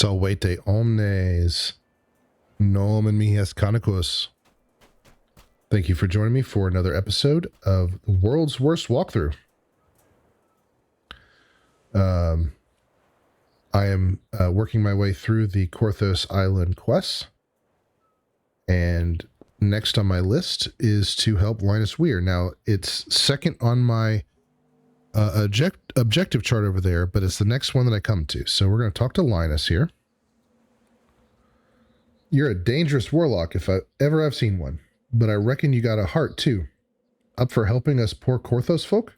Salvete omnes, nomen mihi canicus. Thank you for joining me for another episode of the world's worst walkthrough. I am working my way through the Korthos Island quests, and next on my list is to help Linus Weir. Now, it's second on my objective chart over there, but it's the next one that I come to. So we're going to talk to Linus here. You're a dangerous warlock if I ever have seen one, but I reckon you got a heart too. Up for helping us poor Korthos folk?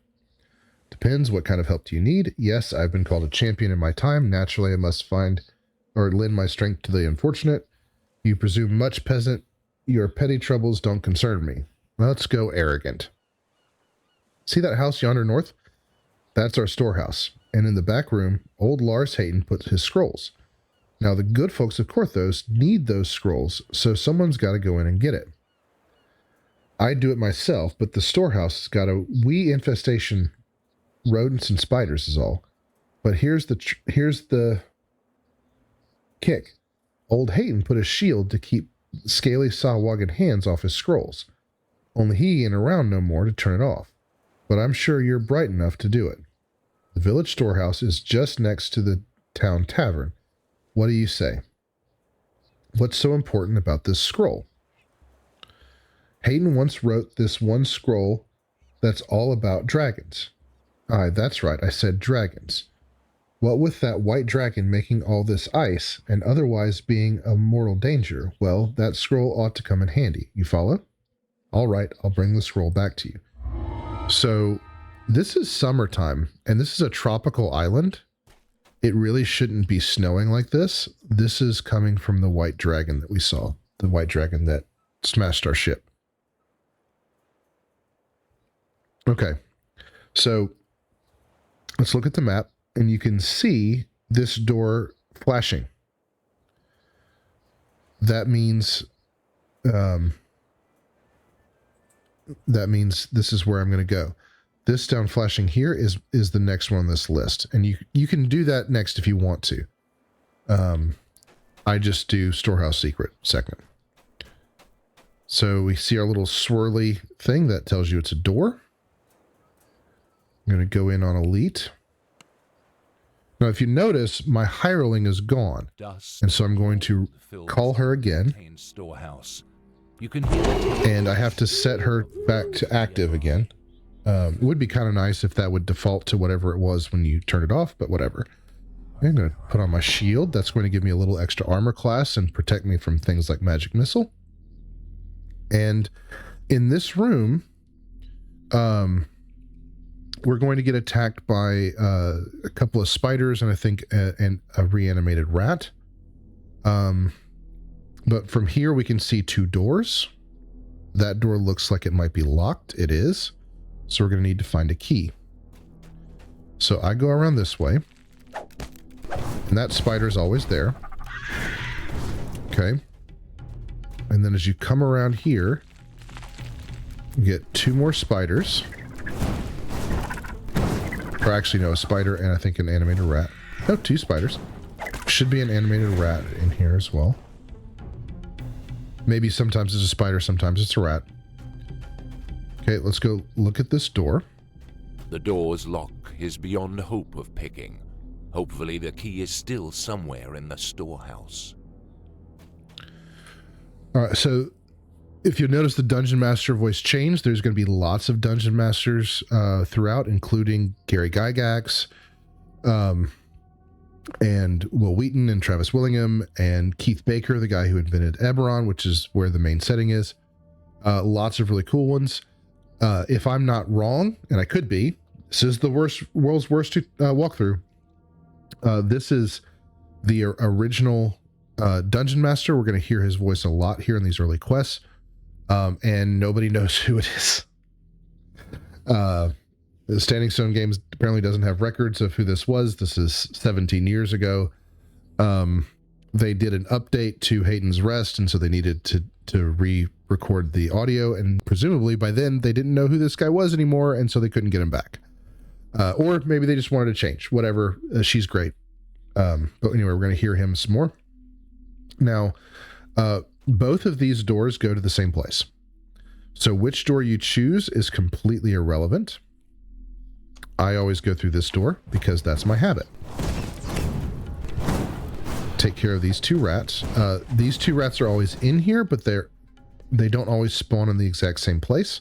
Depends what kind of help do you need. Yes, I've been called a champion in my time. Naturally, I must find or lend my strength to the unfortunate. You presume much, peasant. Your petty troubles don't concern me. Let's go arrogant. See that house yonder north? That's our storehouse. And in the back room, old Lars Hayton puts his scrolls. Now, the good folks of Korthos need those scrolls, so someone's got to go in and get it. I'd do it myself, but the storehouse has got a wee infestation. Rodents and spiders is all. But here's the kick. Old Hayton put a shield to keep scaly saw-wogged hands off his scrolls. Only he ain't around no more to turn it off. But I'm sure you're bright enough to do it. The village storehouse is just next to the town tavern. What do you say? What's so important about this scroll? Hayton once wrote this one scroll that's all about dragons. Aye, that's right, I said dragons. What with that white dragon making all this ice and otherwise being a mortal danger, well, that scroll ought to come in handy. You follow? All right, I'll bring the scroll back to you. So, this is summertime, and this is a tropical island. It really shouldn't be snowing like this. This is coming from the white dragon that we saw. The white dragon that smashed our ship. Okay, so let's look at the map, and you can see this door flashing. That means this is where I'm going to go. This down flashing here is the next one on this list, and you can do that next if you want to. I just do Storehouse Secret second. So we see our little swirly thing that tells you it's a door. I'm going to go in on Elite. Now, if you notice, my hireling is gone, and so I'm going to call her again. And I have to set her back to active again. It would be kind of nice if that would default to whatever it was when you turn it off, but whatever. I'm going to put on my shield. That's going to give me a little extra armor class and protect me from things like magic missile. And in this room, we're going to get attacked by a couple of spiders and I think a reanimated rat. But from here we can see two doors. That door looks like it might be locked. It is. So we're going to need to find a key. So I go around this way. And that spider's always there. Okay. And then as you come around here, you get two more spiders. Or actually, no, a spider and I think an animated rat. No, two spiders. Should be an animated rat in here as well. Maybe sometimes it's a spider, sometimes it's a rat. Okay, let's go look at this door. The door's lock is beyond hope of picking. Hopefully the key is still somewhere in the storehouse. All right, so if you notice the Dungeon Master voice changed, there's going to be lots of Dungeon Masters throughout, including Gary Gygax, and Will Wheaton and Travis Willingham and Keith Baker, the guy who invented Eberron, which is where the main setting is. Lots of really cool ones. If I'm not wrong, and I could be, this is the world's worst walkthrough. This is the original Dungeon Master. We're going to hear his voice a lot here in these early quests. And nobody knows who it is. The Standing Stone Games apparently doesn't have records of who this was. This is 17 years ago. They did an update to Hayton's Rest, and so they needed to re-record the audio, and presumably by then they didn't know who this guy was anymore, and so they couldn't get him back. Or maybe they just wanted to change. Whatever. She's great. But anyway, we're going to hear him some more. Now, both of these doors go to the same place. So which door you choose is completely irrelevant. I always go through this door because that's my habit. Take care of these two rats. These two rats are always in here, but they don't always spawn in the exact same place.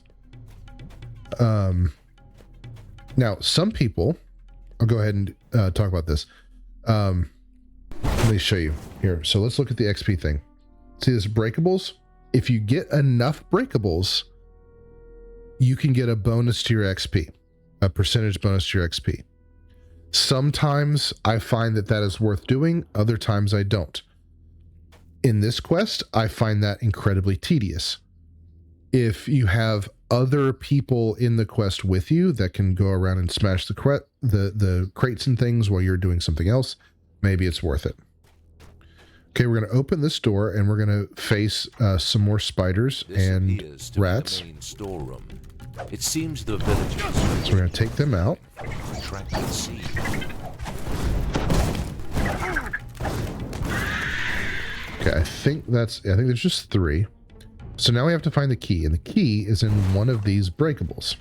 Now, some people, I'll go ahead and talk about this. Let me show you here. So let's look at the XP thing. See this breakables? If you get enough breakables, you can get a bonus to your XP, a percentage bonus to your XP. Sometimes I find that is worth doing. Other times I don't. In this quest, I find that incredibly tedious. If you have other people in the quest with you that can go around and smash the crates and things while you're doing something else, maybe it's worth it. Okay, we're going to open this door and we're going to face some more spiders and rats. The main storeroom. It seems the villagers. So we're going to take them out. Okay, I think there's just 3. So now we have to find the key, and the key is in one of these breakables.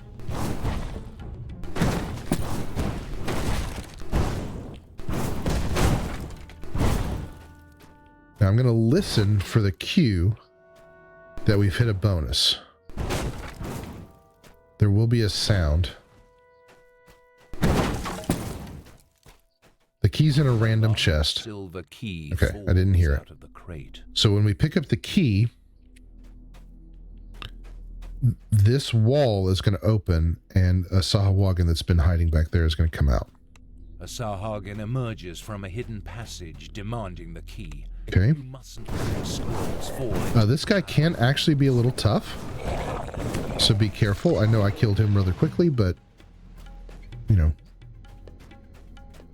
Now I'm going to listen for the cue that we've hit a bonus. There will be a sound. The key's in a random chest. Okay, I didn't hear it. So when we pick up the key, this wall is going to open and a Sahuagin that's been hiding back there is going to come out. A Sahuagin emerges from a hidden passage demanding the key. Okay. You mustn't let scrolls fall. This guy can actually be a little tough, so be careful. I know I killed him rather quickly, but, you know,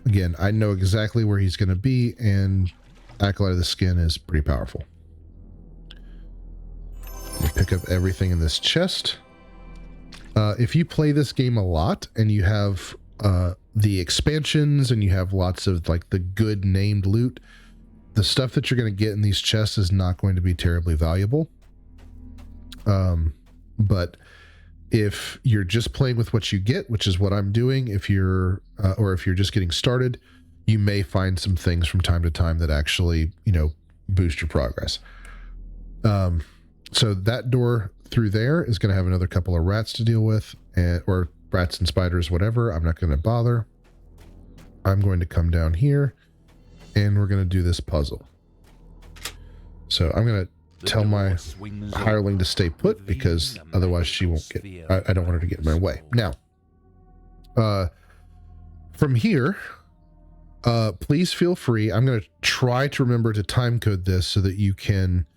again, I know exactly where he's going to be, and Acolyte of the Skin is pretty powerful. Let me pick up everything in this chest. If you play this game a lot and you have the expansions and you have lots of like the good named loot, the stuff that you're going to get in these chests is not going to be terribly valuable. But if you're just playing with what you get, which is what I'm doing, if you're just getting started, you may find some things from time to time that actually, you know, boost your progress. So that door through there is going to have another couple of rats to deal with, or rats and spiders, whatever. I'm not going to bother. I'm going to come down here and we're going to do this puzzle. So I'm going to tell my hireling to stay put because otherwise she won't get, I don't want her to get in my way. Now, from here, please feel free. I'm going to try to remember to time code this so that you can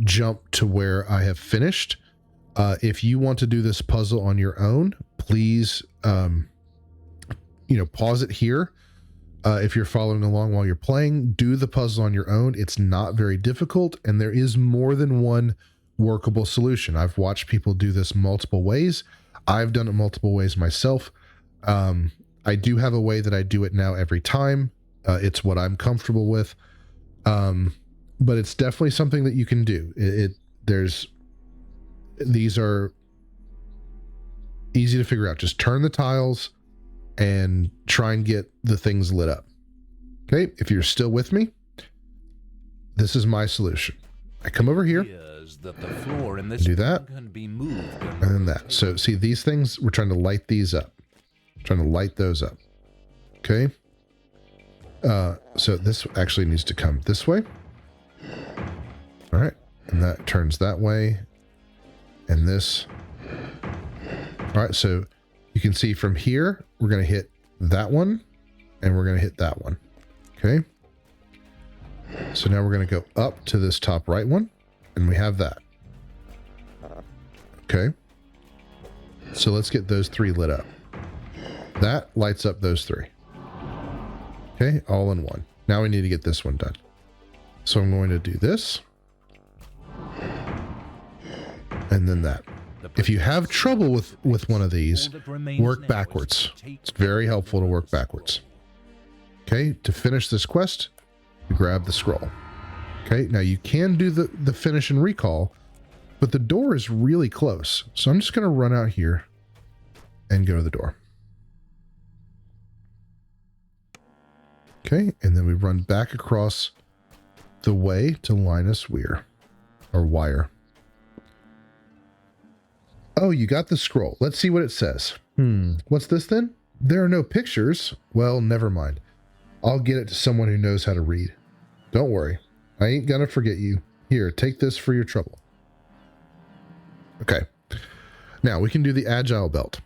jump to where I have finished. If you want to do this puzzle on your own, please, pause it here. If you're following along while you're playing, do the puzzle on your own. It's not very difficult, and there is more than one workable solution. I've watched people do this multiple ways. I've done it multiple ways myself. I do have a way that I do it now every time. It's what I'm comfortable with. But it's definitely something that you can do. These are easy to figure out. Just turn the tiles and try and get the things lit up. Okay, if you're still with me, this is my solution. I come over here, do that, and then that. So see these things, we're trying to light these up. Trying to light those up. Okay. So this actually needs to come this way. All right, and that turns that way, and this. All right, so you can see from here, we're going to hit that one, and we're going to hit that one. Okay. So now we're going to go up to this top right one, and we have that. Okay. So let's get those 3 lit up. That lights up those 3. Okay, all in one. Now we need to get this one done. So I'm going to do this. And then that. If you have trouble with one of these, work backwards. It's very helpful to work backwards. Okay, to finish this quest, you grab the scroll. Okay, now you can do the finish and recall, but the door is really close. So I'm just going to run out here and go to the door. Okay, and then we run back across the way to Linus Weir, or Wire. Oh, you got the scroll. Let's see what it says. What's this then? There are no pictures. Well, never mind. I'll get it to someone who knows how to read. Don't worry. I ain't gonna forget you. Here, take this for your trouble. Okay. Now, we can do the Agile Belt.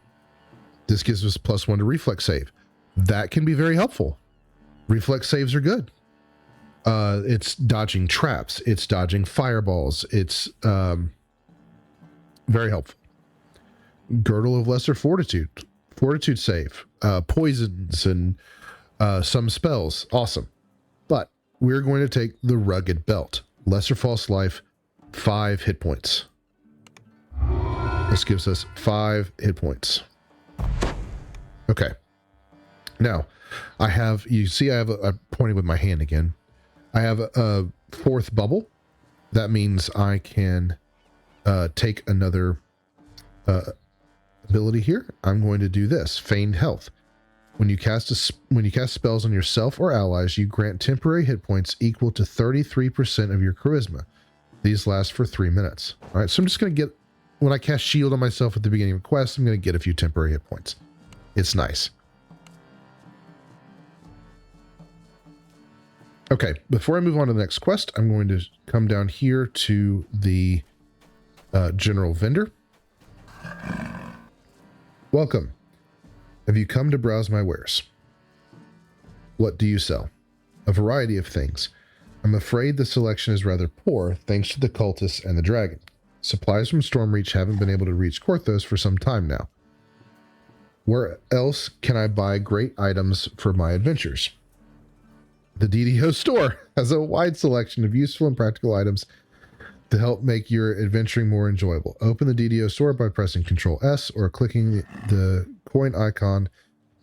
This gives us +1 to reflex save. That can be very helpful. Reflex saves are good. It's dodging traps. It's dodging fireballs. It's very helpful. Girdle of Lesser Fortitude. Fortitude save. Poisons and some spells. Awesome. But we're going to take the Rugged Belt. Lesser False Life, 5 hit points. This gives us 5 hit points. Okay. Now, I have, you see I have I'm pointing with my hand again. I have a 4th bubble. That means I can take another ability here. I'm going to do this, Feigned Health. When you cast spells on yourself or allies, you grant temporary hit points equal to 33% of your charisma. These last for 3 minutes. All right, so I'm just going to get, when I cast shield on myself at the beginning of a quest, I'm going to get a few temporary hit points. It's nice. Okay, before I move on to the next quest, I'm going to come down here to the general vendor. Welcome. Have you come to browse my wares? What do you sell? A variety of things. I'm afraid the selection is rather poor, thanks to the cultists and the dragon. Supplies from Stormreach haven't been able to reach Korthos for some time now. Where else can I buy great items for my adventures? The DDO store has a wide selection of useful and practical items to help make your adventuring more enjoyable. Open the DDO store by pressing Ctrl S or clicking the coin icon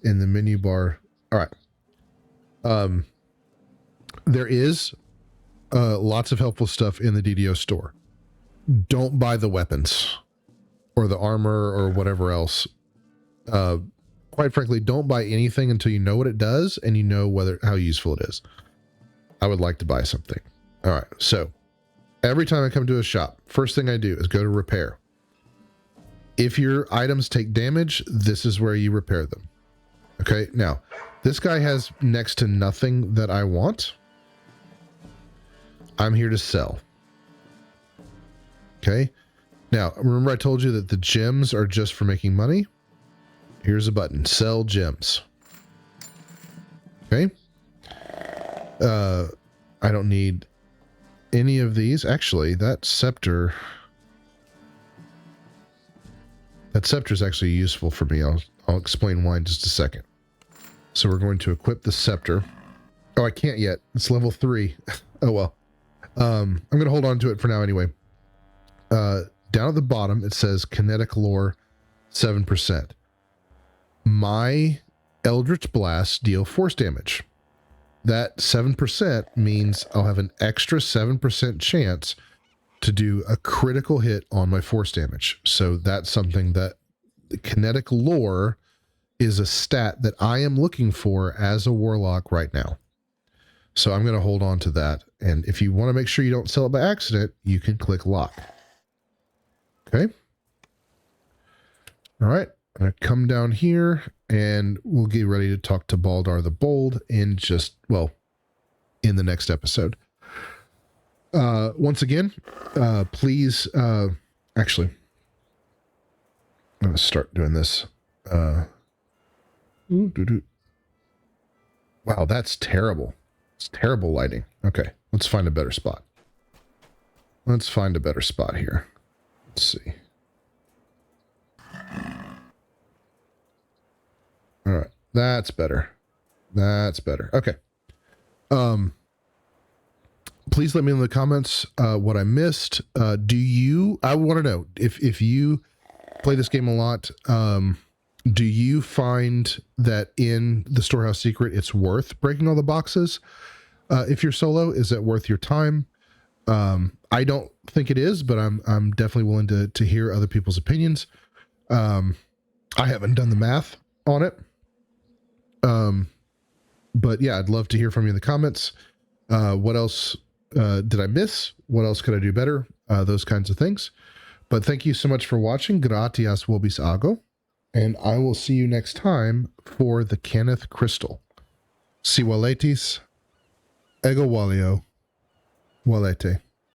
in the menu bar. All right. There is lots of helpful stuff in the DDO store. Don't buy the weapons or the armor or whatever else. Quite frankly, don't buy anything until you know what it does and you know how useful it is. I would like to buy something. All right. So every time I come to a shop, first thing I do is go to repair. If your items take damage, this is where you repair them. Okay. Now, this guy has next to nothing that I want. I'm here to sell. Okay. Now, remember I told you that the gems are just for making money? Here's a button. Sell gems. Okay. I don't need any of these. Actually, that scepter is actually useful for me. I'll explain why in just a second. So we're going to equip the scepter. Oh, I can't yet. It's level 3. Oh, well. I'm going to hold on to it for now anyway. Down at the bottom, it says kinetic lore 7%. My Eldritch Blasts deal force damage. That 7% means I'll have an extra 7% chance to do a critical hit on my force damage. So that's something that the kinetic lore is a stat that I am looking for as a warlock right now. So I'm going to hold on to that. And if you want to make sure you don't sell it by accident, you can click lock. Okay. All right. I'm going to come down here and we'll get ready to talk to Baldar the Bold in the next episode. Once again, please, actually, I'm going to start doing this. Wow, that's terrible. It's terrible lighting. Okay, let's find a better spot. Let's find a better spot here. Let's see. All right, that's better. That's better. Okay. Please let me know in the comments what I missed. I want to know if you play this game a lot. Do you find that in the Storehouse Secret, it's worth breaking all the boxes? If you're solo, is it worth your time? I don't think it is, but I'm definitely willing to hear other people's opinions. I haven't done the math on it. But yeah, I'd love to hear from you in the comments. What else did I miss? What else could I do better? Those kinds of things. But thank you so much for watching. Gratias vobis ago. And I will see you next time for the Kenneth Crystal. Si waletis, ego walio, walete.